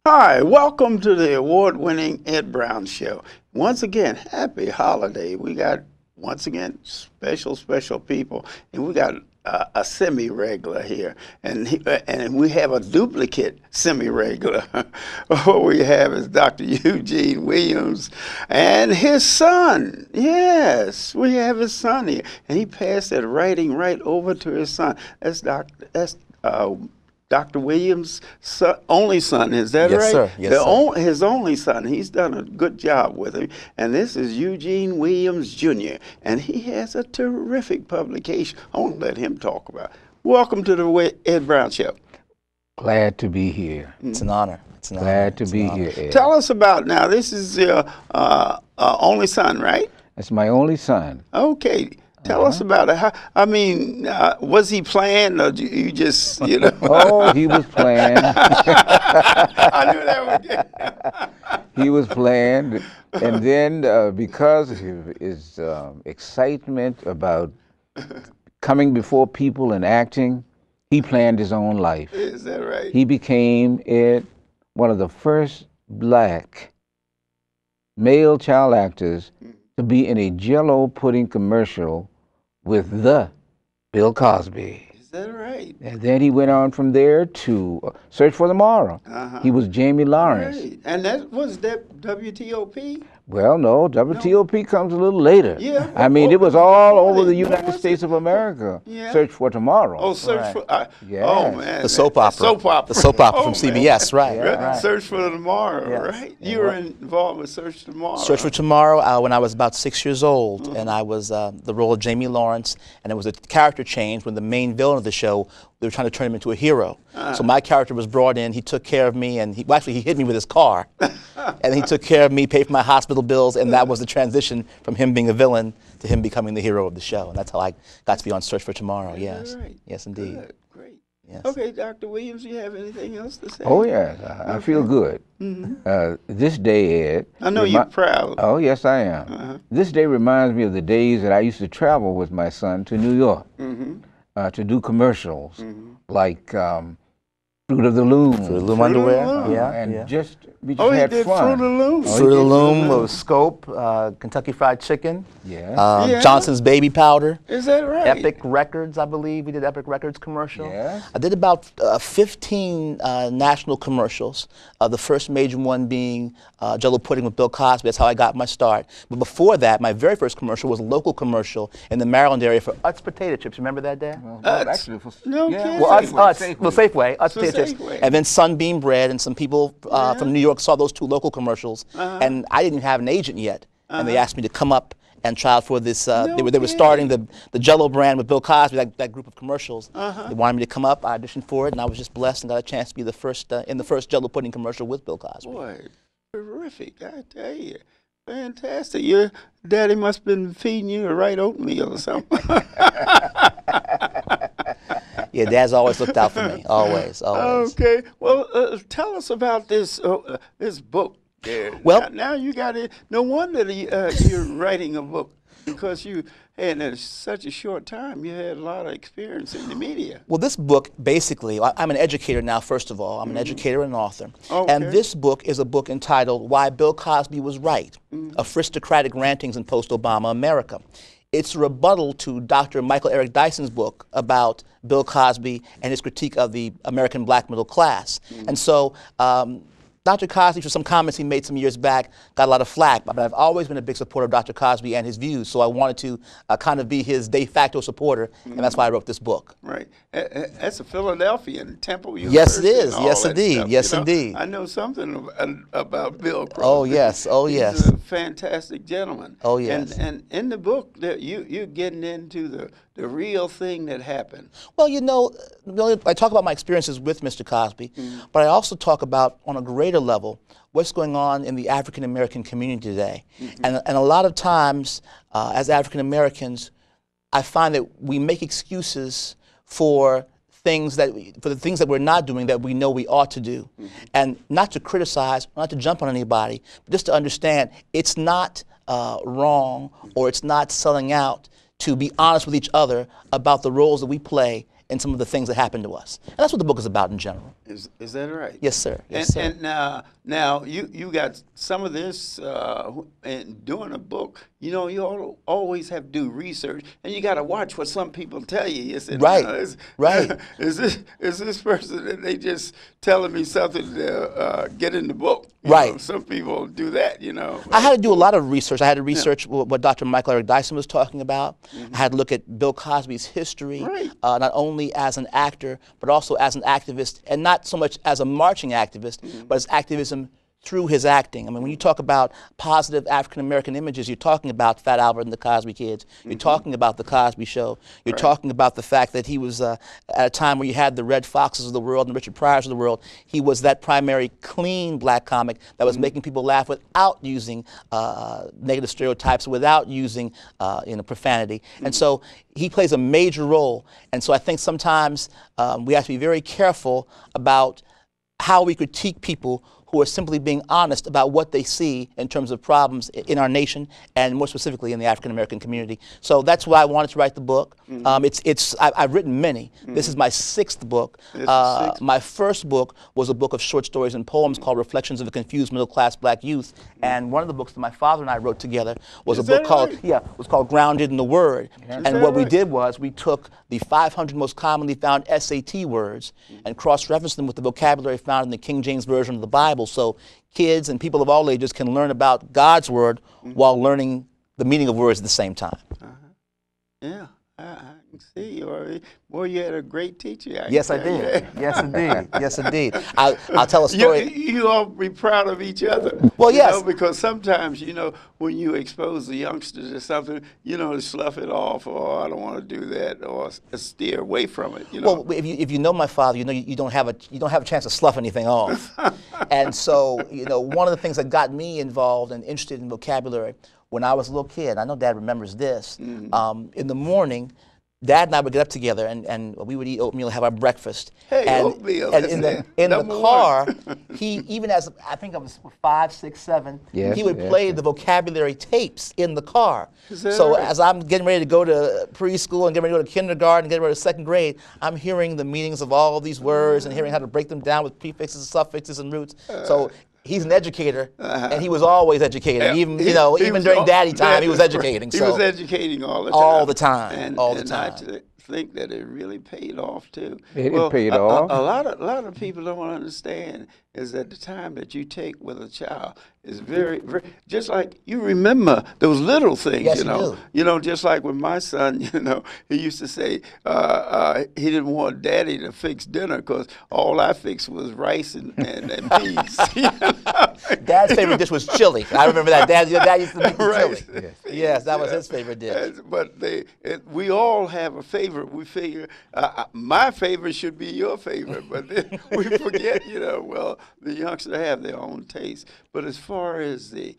Hi, welcome to the award-winning Ed Brown Show. Once again, happy holiday. We got, once again, special people, and we got a semi-regular here, and we have a duplicate semi-regular. What we have is Dr. Eugene Wiliams and his son. Yes, we have his son here, and he passed that writing right over to his son. Dr. Wiliams' only son, is that Yes, right? sir. Yes, sir. His only son. He's done a good job with him. And this is Eugene Wiliams Jr., and he has a terrific publication. I want to let him talk about it. Welcome to the Ed Brown Show. Glad to be here. It's an honor. It's an honor. Glad to It's be an honor. here, Ed. Tell us about, now this is your only son, right? That's my only son. Okay. Tell us about it. Was he playing, or you just, Oh, he was playing. I knew that was good. He was playing. And then because of his excitement about coming before people and acting, he planned his own life. Is that right? He became one of the first black male child actors to be in a Jell-O pudding commercial with the Bill Cosby. Is that right? And then he went on from there to Search for Tomorrow. He was Jamie Lawrence. Right. And that was that WTOP? Well, no, WTOP comes a little later. Yeah. I mean, it was all over the United States of America. Yeah. Search for Tomorrow. Oh, Search for... Yes. Oh, man. The soap opera. Soap opera. The soap opera Oh, from man. CBS, right. Yeah. Right. Search for Tomorrow, Yes. right? You were involved with Search Tomorrow. Search for Tomorrow when I was about 6 years old, and I was the role of Jamie Lawrence, and it was a character change when the main villain of the show, they were trying to turn him into a hero. So my character was brought in, he took care of me, and he hit me with his car, and he took care of me, paid for my hospital bills, and that was the transition from him being a villain to him becoming the hero of the show. And that's how I got to be on Search for Tomorrow, yes. Right. Yes, indeed. Good. Great. Yes. Okay, Dr. Williams, you have anything else to say? Oh, yes. I feel good. This day, Ed. I know you're proud. Oh, yes, I am. This day reminds me of the days that I used to travel with my son to New York to do commercials like Fruit of the Loom. Fruit of the Loom underwear, and we just Oh, had he did fun. Fruit of the Loom. Fruit of the Loom, Scope, Kentucky Fried Chicken, Yeah. Johnson's Baby Powder. Is that right? Epic Records, I believe. We did Epic Records commercial. Yes. I did about 15 national commercials. The first major one being Jell-O Pudding with Bill Cosby. That's how I got my start. But before that, my very first commercial was a local commercial in the Maryland area for Utz potato chips. Remember that, Dad? Actually, No kidding. Well, Safeway, Utz So potato chips. Safeway. And then Sunbeam Bread, and some people from New York saw those two local commercials, and I didn't have an agent yet, and they asked me to come up and try out for this. They were starting the Jell-O brand with Bill Cosby, that group of commercials. They wanted me to come up. I auditioned for it, and I was just blessed and got a chance to be the first in the first Jell-O pudding commercial with Bill Cosby. Boy, terrific, I tell you. Fantastic. Your daddy must have been feeding you the right oatmeal or something. Yeah, Dad's always looked out for me. Always, always. Okay. Well, tell us about this this book there. Well, now you got it. No wonder you're writing a book, because you had in such a short time you had a lot of experience in the media. Well, this book, basically, I'm an educator now, first of all. I'm an educator and an author. Okay. And this book is a book entitled Why Bill Cosby Was Right, Aristocratic Rantings in Post-Obama America. It's a rebuttal to Dr. Michael Eric Dyson's book about Bill Cosby and his critique of the American black middle class. And so Dr. Cosby, for some comments he made some years back, got a lot of flack, but I've always been a big supporter of Dr. Cosby and his views, so I wanted to kind of be his de facto supporter, and that's why I wrote this book. Right. That's a Philadelphian, Temple University. Yes, it is. and all Yes, that indeed. stuff, Yes, you know? indeed. I know something about Bill Cosby. Oh, yes. Oh, yes. He's a fantastic gentleman. Oh, yes. And in the book, you're getting into the real thing that happened. Well, you know, I talk about my experiences with Mr. Cosby, but I also talk about, on a greater level, what's going on in the African American community today. And a lot of times, as African Americans, I find that we make excuses for the things that we're not doing that we know we ought to do. And not to criticize, not to jump on anybody, but just to understand it's not wrong, or it's not selling out to be honest with each other about the roles that we play in some of the things that happen to us. And that's what the book is about in general. Is that right? Yes, sir. Yes, sir. And now you got some of this and doing a book. You know, you always have to do research, and you got to watch what some people tell you. You said, Right. Right. Is this person that they just telling me something to get in the book? You Right. know, some people do that. You know. I had to do a lot of research. I had to research what Dr. Michael Eric Dyson was talking about. I had to look at Bill Cosby's history, Right. Not only as an actor, but also as an activist, and not so much as a marching activist, but as activism through his acting. I mean, when you talk about positive African-American images, you're talking about Fat Albert and the Cosby Kids. You're talking about the Cosby Show. You're talking about the fact that he was, at a time where you had the Red Foxes of the world and the Richard Pryors of the world, he was that primary clean black comic that was making people laugh without using negative stereotypes, without using profanity. And so he plays a major role. And so I think sometimes we have to be very careful about how we critique people who are simply being honest about what they see in terms of problems in our nation, and more specifically in the African American community. So that's why I wanted to write the book. I've written many. This is my 6th book. My first book was a book of short stories and poems called Reflections of a Confused Middle Class Black Youth. And one of the books that my father and I wrote together was a book called Grounded in the Word. And what we did was we took the 500 most commonly found SAT words and cross-referenced them with the vocabulary found in the King James Version of the Bible, so kids and people of all ages can learn about God's Word while learning the meaning of words at the same time. Yeah, I can see you. Boy, you had a great teacher. Yes, I did. Yes, indeed. Yes, indeed. I'll tell a story. You all be proud of each other. Well, yes. You know, because sometimes, you know, when you expose the youngsters to something, you know, to slough it off, or I don't want to do that, or steer away from it. You know. Well, if you know my father, you know you don't have a chance to slough anything off. And so, you know, one of the things that got me involved and interested in vocabulary when I was a little kid, I know Dad remembers this. In the morning, Dad and I would get up together, and we would eat oatmeal, have our breakfast. Hey, and, oatmeal. And in the car, he, even as I think I was 5, 6, 7, he would play the vocabulary tapes in the car. So as I'm getting ready to go to preschool and getting ready to go to kindergarten and getting ready to 2nd grade, I'm hearing the meanings of all of these words and hearing how to break them down with prefixes, suffixes, and roots. So he's an educator, and he was always educating. Even during Daddy time, he was educating. He was educating all the time. All the time. All the time. I think that it really paid off too. It paid off. A lot of people don't understand is that the time that you take with a child is very, very, just like you remember those little things. Yes, you know. You know, just like with my son, you know, he used to say he didn't want Daddy to fix dinner because all I fixed was rice and peas. You know? Dad's favorite dish was chili. I remember that. Dad used to make the Right. chili. Yes, that was his favorite dish. But we all have a favorite. We figure my favorite should be your favorite, but then we forget, you know, well, the youngsters have their own taste. But as far as the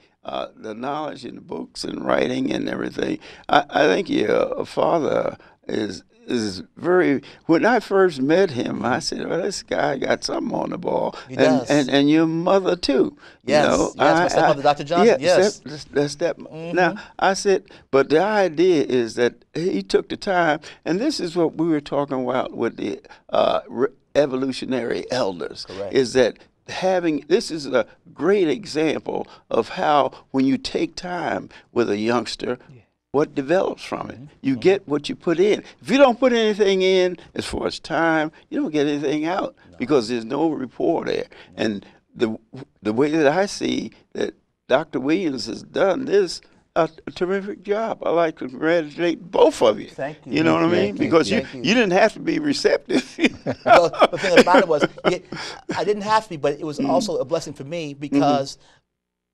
knowledge in the books and writing and everything, I think your father is very. When I first met him, I said, "Well, this guy got something on the ball." He does. And your mother too. Yes, you know? yes, my stepmother, Dr. Johnson. Yes. Now I said, but the idea is that he took the time, and this is what we were talking about with the evolutionary elders. Correct. Is that this is a great example of how when you take time with a youngster, what develops from it. You get what you put in. If you don't put anything in as far as time, you don't get anything out because there's no rapport there. And the way that I see that Dr. Wiliams has done this a terrific job. I like to congratulate both of you. Thank you. You know what I mean? Because you didn't have to be receptive. Well, the thing about it was, I didn't have to be, but it was also a blessing for me because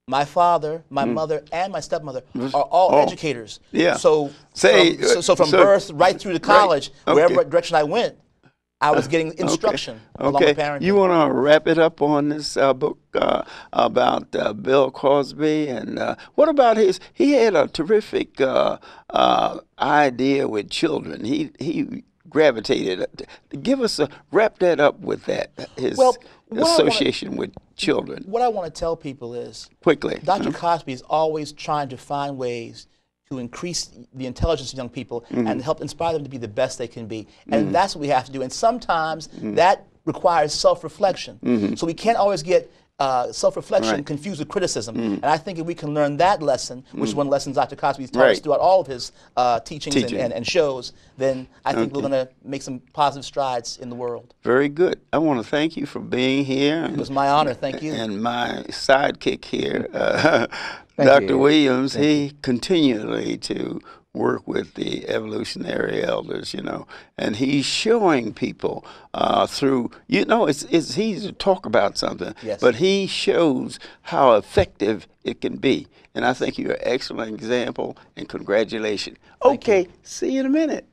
my father, my mother, and my stepmother are all educators. Yeah. So from birth right through to college, wherever direction I went, I was getting instruction along with parenting. You want to wrap it up on this book about Bill Cosby, and what about he had a terrific idea with children. He gravitated. Give us wrap that up with that. His association with children. What I want to tell people is quickly. Dr. Cosby is always trying to find ways to increase the intelligence of young people and help inspire them to be the best they can be. And that's what we have to do. And sometimes that requires self-reflection. So we can't always get self-reflection Right. confused with criticism. And I think if we can learn that lesson, which is one of the lessons Dr. Cosby's taught us throughout all of his teachings and shows, then I think we're going to make some positive strides in the world. Very good. I want to thank you for being here. It was my honor. Thank you. And my sidekick here, Thank Dr. you. Williams, he continually to work with the evolutionary elders, you know, and he's showing people through, you know, it's easy to talk about something, Yes. but he shows how effective it can be. And I think you're an excellent example, and congratulations. Thank Okay, you. see you in a minute.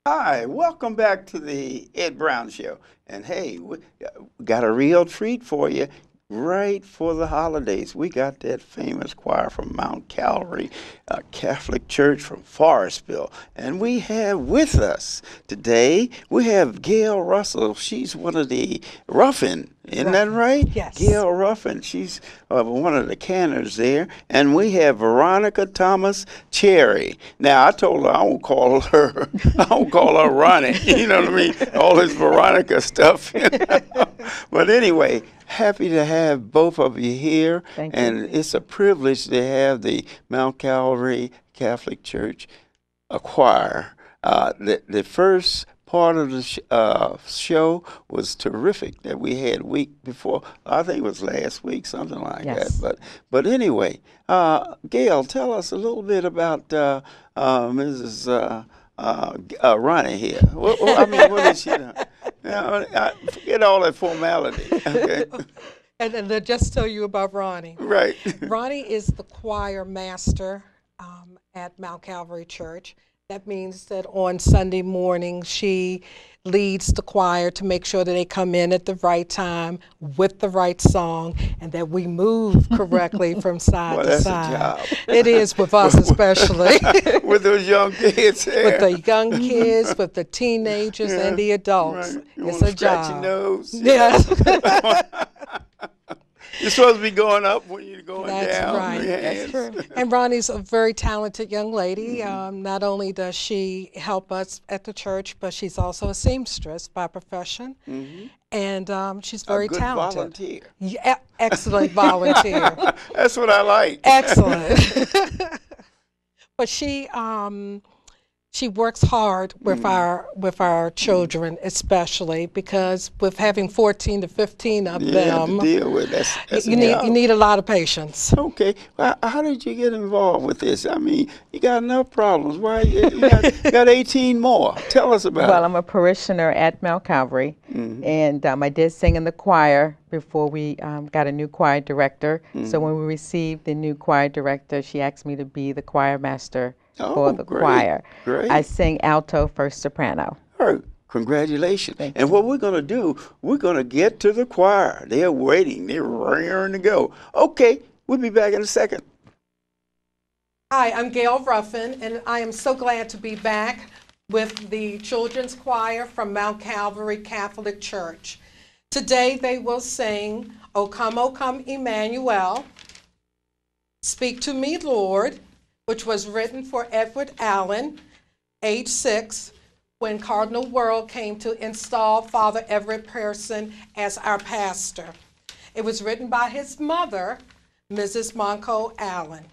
Hi, welcome back to the Ed Brown Show. And hey, we got a real treat for you right for the holidays. We got that famous choir from Mount Calvary, Catholic Church from Forestville. And we have with us today, we have Gail Russell. She's one of the Ruffin, isn't that right? Yes. Gail Ruffin. She's one of the canners there. And we have Veronica Thomas Cherry. Now, I told her I won't call her, I won't call her Ronnie. You know what I mean? All this Veronica stuff. But anyway, happy to have both of you here. Thank you. And it's a privilege to have the Mount Calvary Catholic Church choir. The first part of the show was terrific that we had week before. I think it was last week, something like Yes. that. But anyway, Gail, tell us a little bit about Mrs. Ronnie here. I mean, what is she doing? Forget all that formality. Okay. And then just tell you about Ronnie. Right. Ronnie is the choir master at Mount Calvary Church. That means that on Sunday morning, she leads the choir to make sure that they come in at the right time with the right song and that we move correctly from side Well, to that's a side. job. It is with us especially. With those young kids there. With the young kids, with the teenagers and the adults. Right. You It's wanna a scratch job. your nose. Yes. You're supposed to be going up when you're going That's down. right. Yes. That's true. And Ronnie's a very talented young lady. Not only does she help us at the church, but she's also a seamstress by profession. And she's very A good talented. volunteer. Yeah, excellent volunteer. That's what I like. Excellent. But she works hard with our children, especially because with having 14 to 15 of You have them, to deal with that's you need a lot of patience. Okay. Well, how did you get involved with this? I mean, you got enough problems. Why you got 18 more? Tell us about Well, it. I'm a parishioner at Mount Calvary, and I did sing in the choir before we got a new choir director. So when we received the new choir director, she asked me to be the choir master for the great, choir. great. I sing alto, first soprano. Oh, congratulations. Thank And what we're going to do, we're going to get to the choir. They're waiting. They're raring to go. Okay, we'll be back in a second. Hi, I'm Gail Ruffin, and I am so glad to be back with the children's choir from Mount Calvary Catholic Church. Today they will sing, O Come, Emmanuel, Speak to Me, Lord, which was written for Edward Allen, age 6, when Cardinal World came to install Father Everett Pearson as our pastor. It was written by his mother, Mrs. Monco Allen.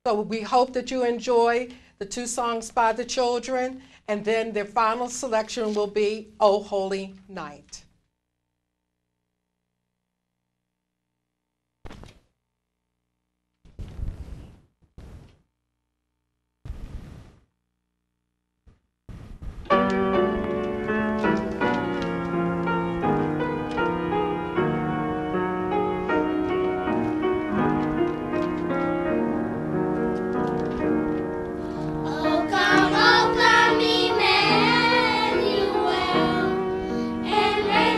So we hope that you enjoy the 2 songs by the children, and then their final selection will be O Holy Night. O come, Emmanuel, and reign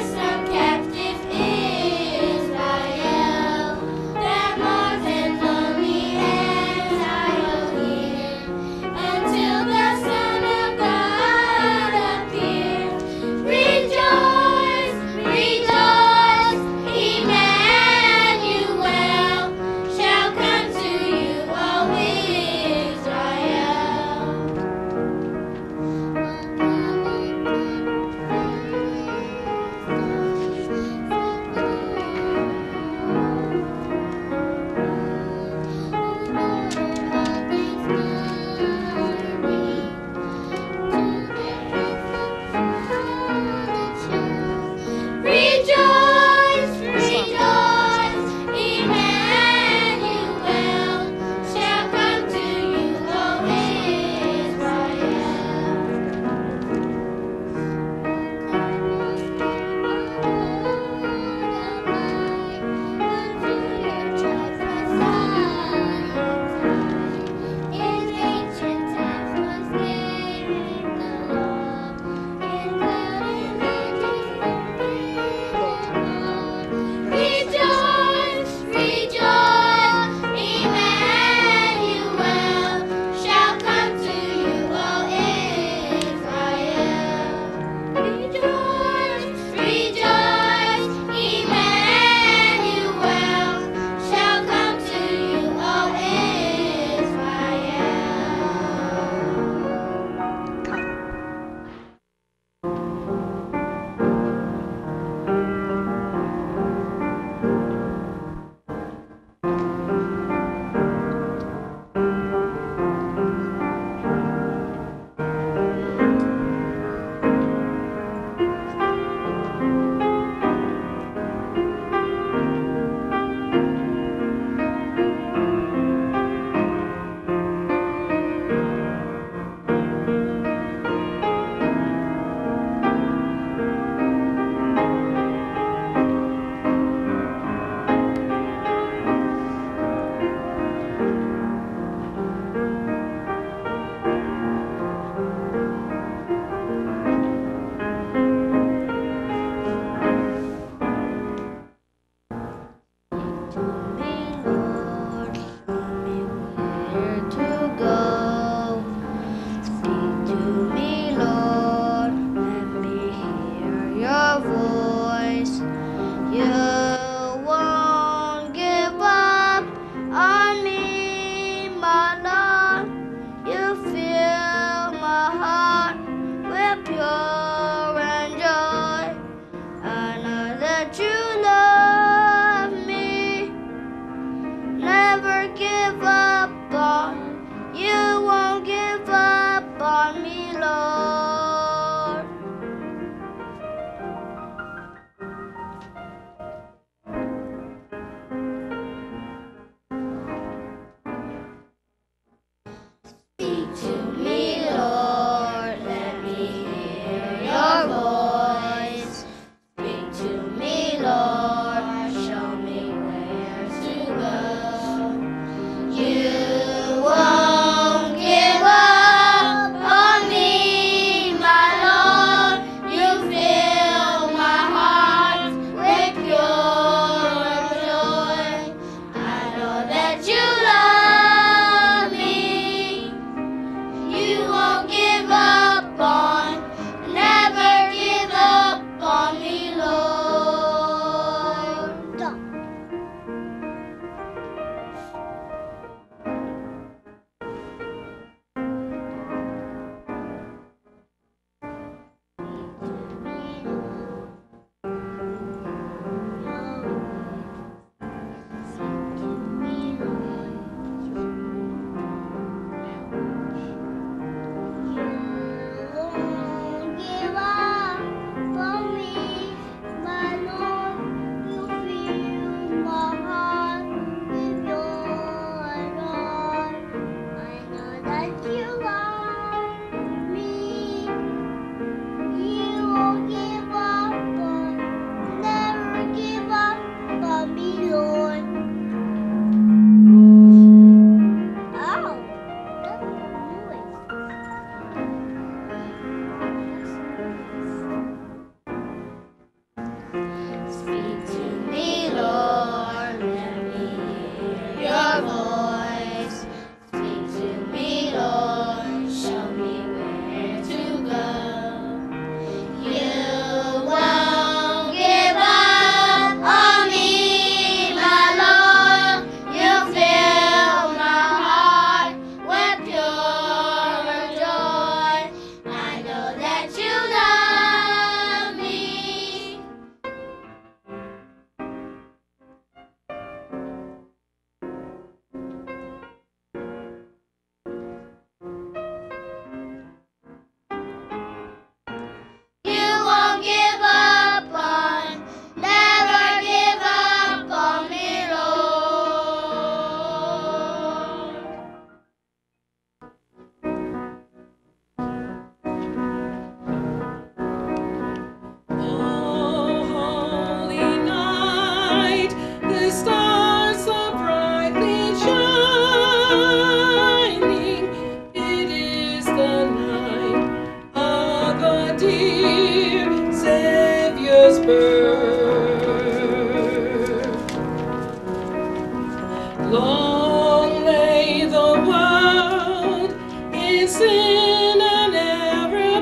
sin and error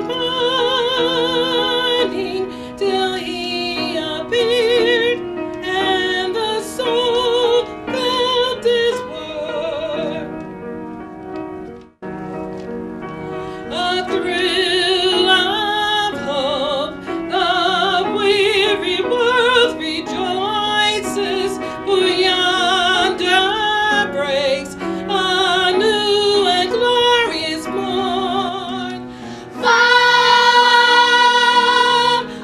pining till he appeared, and the soul felt his word. A thrill of hope, the weary world rejoices, for yonder breaks a new and glorious morn. Fall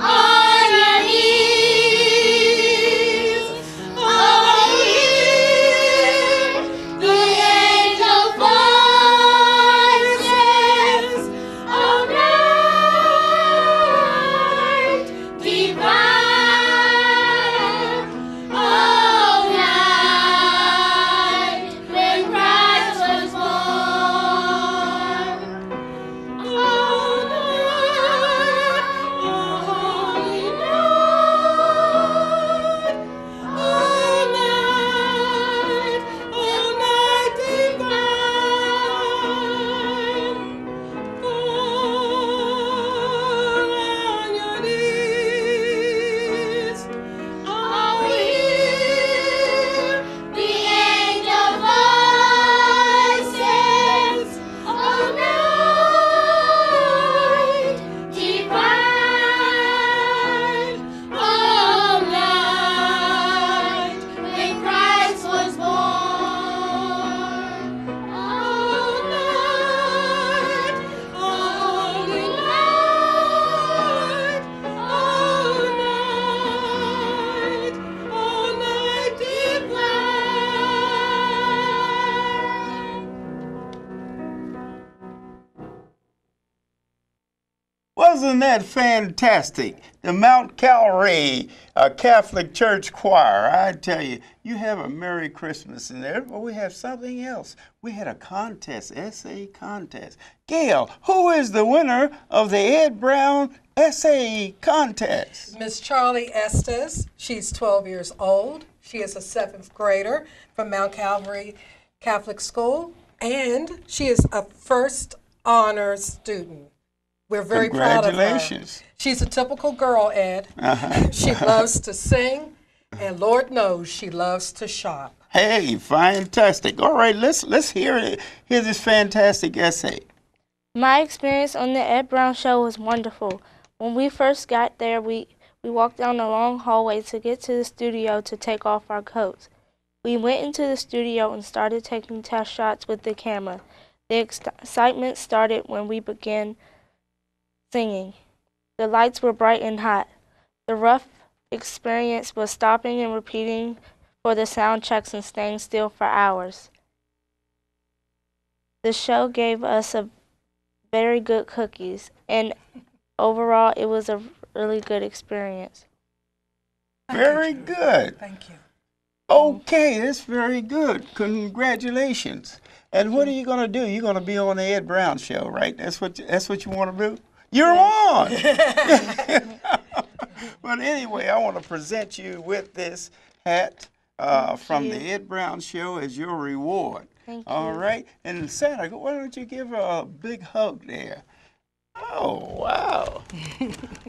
on your knees, oh, hear the angel voices, oh, night divine, oh, night when Christ was born. Oh, night, oh, holy night, oh, night divine. Fall on your knees, oh, hear the angel voices, oh, night divine, oh, night when Christ was born. Oh, night, oh, holy night, oh, night divine. Wasn't that fantastic? The Mount Calvary Catholic Church Choir. I tell you, you have a Merry Christmas in there, but we have something else. We had a contest, essay contest. Gail, who is the winner of the Ed Brown essay contest? Miss Charlie Estes, she's 12 years old. She is a 7th grader from Mount Calvary Catholic School, and she is a first honors student. We're very proud of her. Congratulations. She's a typical girl, Ed. She loves to sing, and Lord knows she loves to shop. Hey, fantastic. All right, let's hear this fantastic essay. My experience on the Ed Brown Show was wonderful. When we first got there, we walked down a long hallway to get to the studio to take off our coats. We went into the studio and started taking test shots with the camera. The excitement started when we began singing. The lights were bright and hot. The rough experience was stopping and repeating for the sound checks and staying still for hours. The show gave us a very good cookies, and overall it was a really good experience. Very good. Thank you. Okay, that's very good. Congratulations. And what are you going to do? You're going to be on the Ed Brown Show, right? That's what you want to do? You're on. But anyway, I want to present you with this hat from the Ed Brown Show as your reward. Thank you. All right? And Santa, why don't you give her a big hug there? Oh, wow.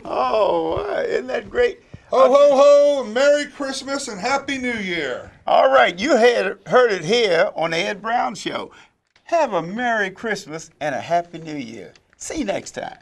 Oh, wow. Isn't that great? Ho, ho, ho, Merry Christmas and Happy New Year. All right, you heard it here on the Ed Brown Show. Have a Merry Christmas and a Happy New Year. See you next time.